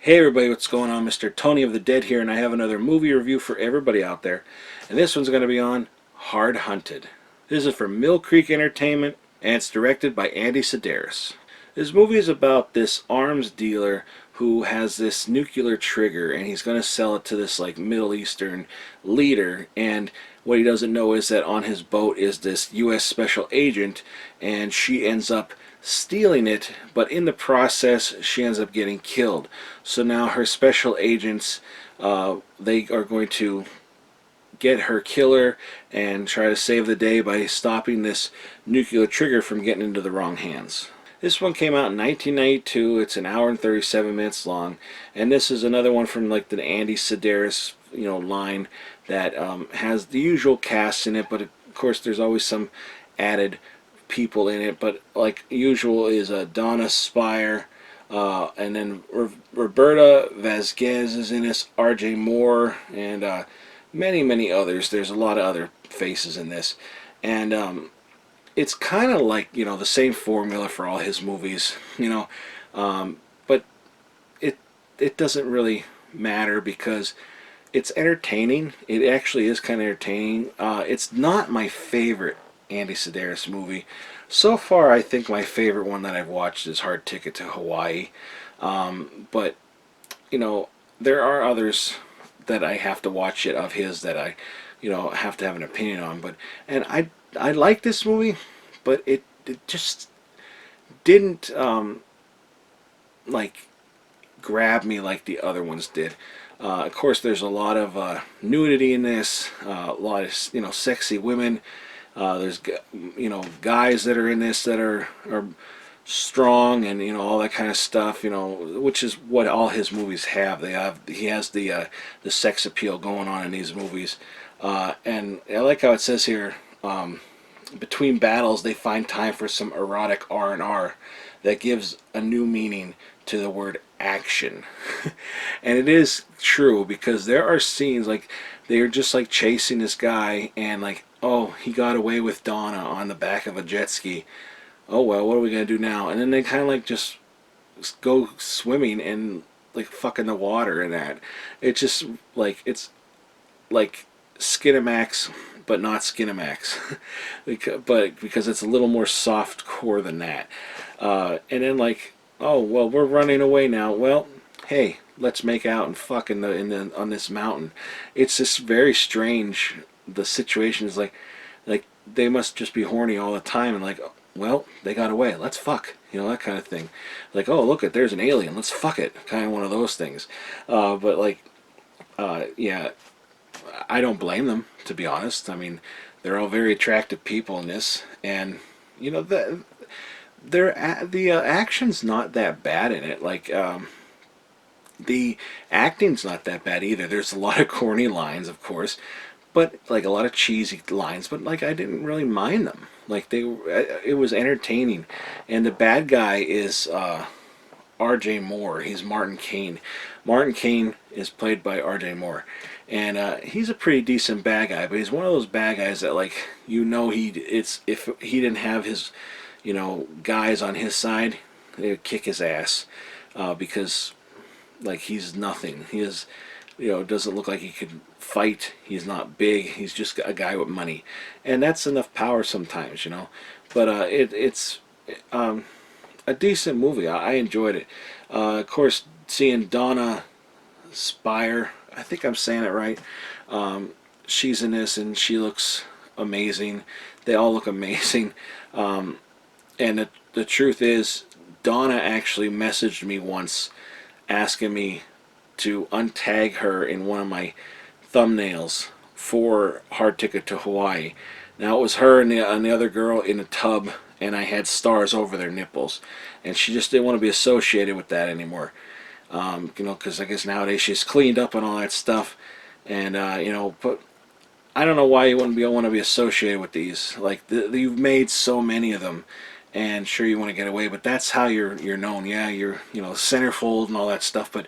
Hey everybody, what's going on? Mr. Tony of the Dead here, and I have another movie review for everybody out there. And this one's going to be on Hard Hunted. This is from Mill Creek Entertainment, and it's directed by Andy Sidaris. This movie is about this arms dealer who has this nuclear trigger, and he's going to sell it to this like Middle Eastern leader. And what he doesn't know is that on his boat is this U.S. special agent, and she ends up stealing it, but in the process she ends up getting killed. So now her special agents, they are going to get her killer and try to save the day by stopping this nuclear trigger from getting into the wrong hands. This one came out in 1992. It's an hour and 37 minutes long, and this is another one from like the Andy Sidaris, line that has the usual cast in it, but of course there's always some added people in it. But like usual is Dona, Speir, and then Roberta, Vasquez is in this, R.J. Moore, and many others. There's a lot of other faces in this, and it's kind of like the same formula for all his movies, but it doesn't really matter because it's entertaining. It actually is kind of entertaining. It's not my favorite Andy Sidaris movie. So far, I think my favorite one that I've watched is Hard Ticket to Hawaii. But, there are others that I have to watch it of his that I, have to have an opinion on. And I like this movie, but it just didn't, like, grab me like the other ones did. Of course, there's a lot of nudity in this, a lot of sexy women. There's guys that are in this that are strong and all that kind of stuff. Which is what all his movies have. He has the sex appeal going on in these movies, and I like how it says here. Between battles, they find time for some erotic R&R that gives a new meaning to the word action. And it is true, because there are scenes like they're just like chasing this guy, and like, oh, he got away with Donna on the back of a jet ski. Oh well, what are we gonna do now? And then they kind of like just go swimming and like fuck in the water, and that it's just like it's like Skinamax, but not Skinamax. But because it's a little more soft core than that. And then like, oh well, we're running away now. Well, hey, let's make out and fuck on this mountain. It's just very strange. The situation is like they must just be horny all the time, and like, well, they got away, let's fuck, that kind of thing. Like, oh look, there's an alien, let's fuck it, kind of one of those things. But like, yeah, I don't blame them, to be honest. I mean, they're all very attractive people in this, and the action's not that bad in it. Like, the acting's not that bad either. There's a lot of corny lines, of course, but like a lot of cheesy lines. But like, I didn't really mind them. Like it was entertaining. And the bad guy is R.J. Moore. He's Martin Caine. Martin Caine is played by R.J. Moore, and he's a pretty decent bad guy. But he's one of those bad guys that like if he didn't have his guys on his side, they would kick his ass, because like he's nothing. He is, doesn't look like he could fight. He's not big. He's just a guy with money, and that's enough power sometimes, But it's a decent movie. I enjoyed it. Of course, seeing Donna Speir, I think I'm saying it right. She's in this, and she looks amazing. They all look amazing. And the truth is, Donna actually messaged me once asking me to untag her in one of my thumbnails for Hard Ticket to Hawaii. Now it was her and the other girl in a tub, and I had stars over their nipples, and she just didn't want to be associated with that anymore. Because I guess nowadays she's cleaned up and all that stuff, and but I don't know why you wouldn't want to be associated with these. Like you've made so many of them, and sure you want to get away, but that's how you're known. Yeah, you're centerfold and all that stuff, but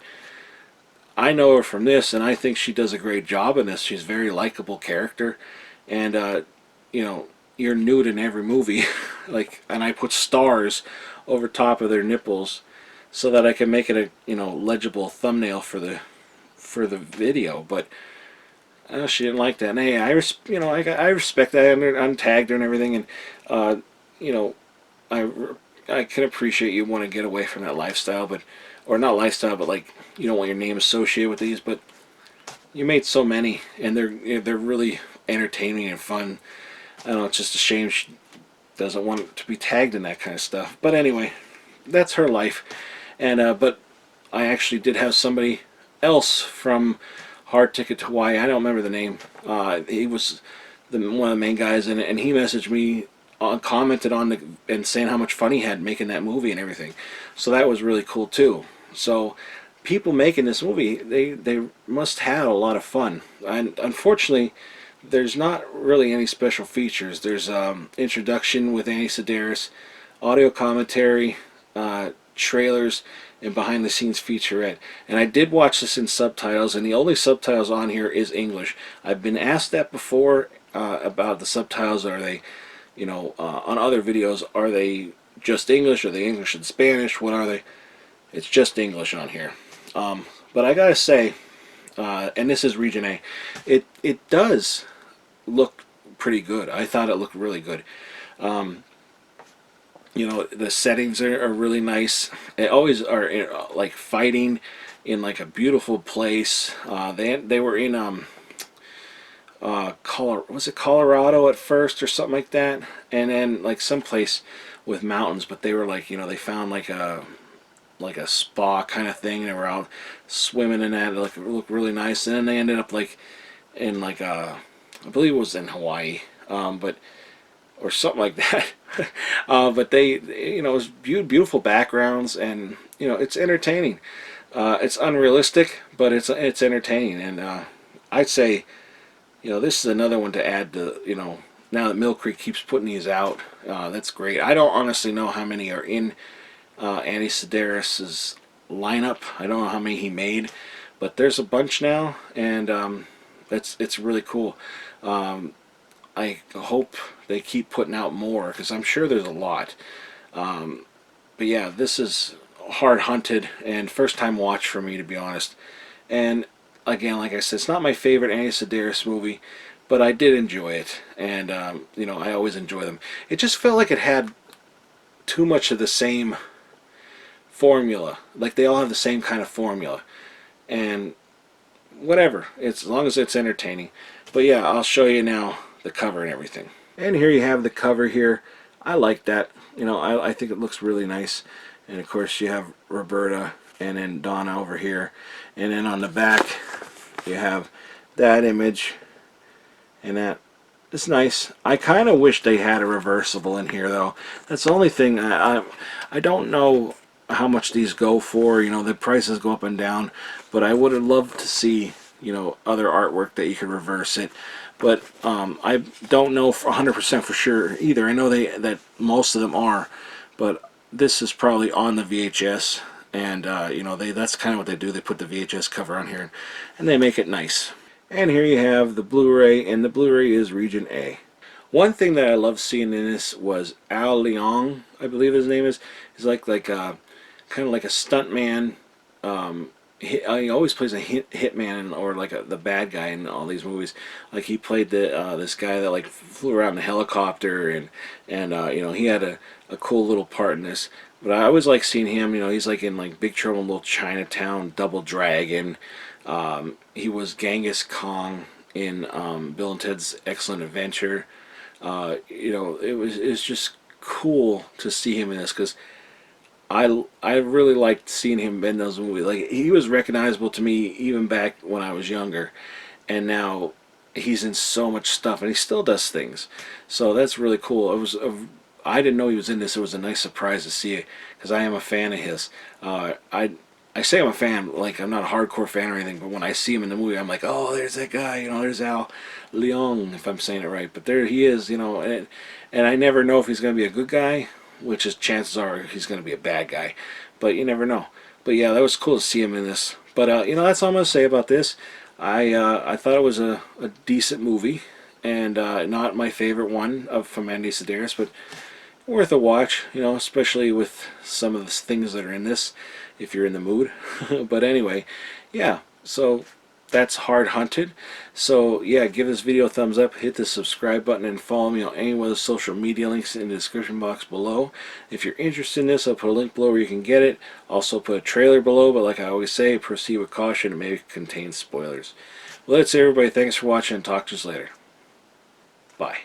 I know her from this, and I think she does a great job in this. She's a very likable character, and you're nude in every movie, like, and I put stars over top of their nipples so that I can make it a legible thumbnail for the video. But she didn't like that. And hey, I respect that. And I'm tagged her and everything, and you know, I I can appreciate you want to get away from that lifestyle, but or not lifestyle, but like you don't want your name associated with these. But you made so many, and they're really entertaining and fun. I don't know. It's just a shame she doesn't want to be tagged in that kind of stuff. But anyway, that's her life. And but I actually did have somebody else from Hard Ticket to Hawaii. I don't remember the name. He was one of the main guys in it, and he messaged me, commented on and saying how much fun he had making that movie and everything. So that was really cool too. So people making this movie, they must have a lot of fun. And unfortunately, there's not really any special features. There's introduction with Andy Sidaris, audio commentary, trailers, and behind the scenes featurette. And I did watch this in subtitles, and the only subtitles on here is English. I've been asked that before about the subtitles. Are they, on other videos, are they just English? Are they English and Spanish? What are they? It's just English on here. But I gotta say, and this is Region A, it does look pretty good. I thought it looked really good. The settings are really nice. They always are like fighting in like a beautiful place. They were in was it Colorado at first or something like that, and then like someplace with mountains. But they were like they found like a spa kind of thing. They were out swimming in that. It looked really nice. And then they ended up like in like I believe it was in Hawaii, but or something like that. But they it was beautiful backgrounds, and it's entertaining. It's unrealistic, but it's entertaining, and I'd say this is another one to add to now that Mill Creek keeps putting these out. That's great. I don't honestly know how many are in Andy Sidaris's lineup. I don't know how many he made, but there's a bunch now, and it's really cool. I hope they keep putting out more, because I'm sure there's a lot. But yeah, this is hard hunted and first time watch for me, to be honest. And again, like I said, it's not my favorite Andy Sidaris movie, but I did enjoy it, and I always enjoy them. It just felt like it had too much of the same formula. Like they all have the same kind of formula, and whatever. It's as long as it's entertaining. But yeah, I'll show you now the cover and everything. And here you have the cover here. I like that. I think it looks really nice. And of course you have Roberta and then Dona over here. And then on the back you have that image, and that it's nice. I kind of wish they had a reversible in here though. That's the only thing. I don't know how much these go for. The prices go up and down, but I would have loved to see other artwork that you could reverse it. But I don't know 100% for sure either. I know that most of them are, but this is probably on the VHS, and that's kind of what they do. They put the VHS cover on here, and they make it nice. And here you have the Blu-ray, and the Blu-ray is Region A. One thing that I loved seeing in this was Al Leong, I believe his name is. He's like kind of like a stuntman. He always plays a hitman or like the bad guy in all these movies. Like he played this guy that like flew around in a helicopter, and he had a cool little part in this. But I always like seeing him. He's like in like Big Trouble in Little Chinatown, Double Dragon. He was Genghis Khan in Bill and Ted's Excellent Adventure. It was just cool to see him in this, because I really liked seeing him in those movies. Like he was recognizable to me even back when I was younger, and now he's in so much stuff, and he still does things. So that's really cool. I didn't know he was in this. It was a nice surprise to see it, because I am a fan of his. I say I'm a fan, like I'm not a hardcore fan or anything, but when I see him in the movie, I'm like, oh, there's that guy. There's Al Leong, if I'm saying it right. But there he is. And I never know if he's going to be a good guy, which is chances are he's going to be a bad guy, but you never know. But yeah, that was cool to see him in this. But that's all I'm going to say about this. I thought it was a decent movie, and not my favorite one from Andy Sidaris, but worth a watch, you know, especially with some of the things that are in this, if you're in the mood. But anyway, yeah, so that's Hard Hunted. So yeah, give this video a thumbs up, hit the subscribe button, and follow me on any one of the social media links in the description box below. If you're interested in this, I'll put a link below where you can get it. Also put a trailer below, but like I always say, proceed with caution. It may contain spoilers. Well, that's it, everybody. Thanks for watching, and talk to us later. Bye.